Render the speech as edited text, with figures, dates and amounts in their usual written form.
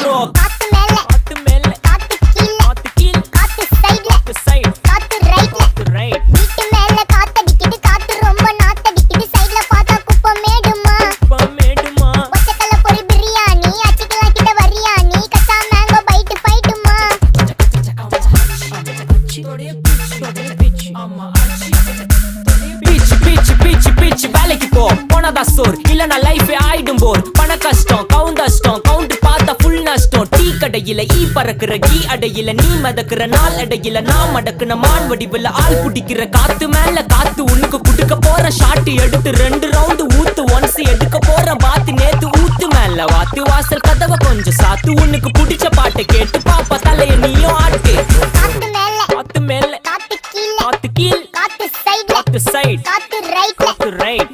bro காத்து மேல காத்து மேல காத்து கீழ காத்து கீழ காத்து சைடுல காத்து சைடு காத்து ரைட்ல காத்து ரைட் வீட்டு மேல காத்தடிக்குது காத்து ரொம்ப நாத்தடிக்குது சைடுல பார்த்தா குப்பை மேடுமா மேடுமா ஒச்சக்கல்ல பொரி பிரியாணி அச்சிக்கலாம் கிட்ட வரியாணி கச்சா மேங்கோ பைட்டு ஃபைட்டுமா பீச் பீச் பீச் பீச் வேலைக்கு போ போனதா சோர் இல்லனா லைஃபே ஆயிடும் போர் பண கஷ்டம் கவுண்டஷ்டம் கவுண்ட் பார்த்தா ஃபுல் நஷ்டம் டீ கடையில ஈ பறக்குற கீ அடையில நீ மதக்குற நாள் அடையில நான் மடக்குன மான் வடிவில் ஆள் புடிக்கிற காத்து மேல காத்து உனக்கு குடுக்க போற ஷாட் எடுத்து 2 ரவுண்டு ஊத்து ஒன்ஸ் எடுக்க போற பாத்து நேத்து ஊத்து மேல வாத்து வாசல் கதவை கொஞ்சம் சாத்து உனக்கு பிடிச்ச பாட்டை கேட்டு பாப்பா தலைய நீயும் ஆட்டு காத்து மேல காத்து மேல காத்து கீழ காத்து கீழ் காத்து சைடுல காத்து சைடு காத்து ரைட்ல காத்து ரைட்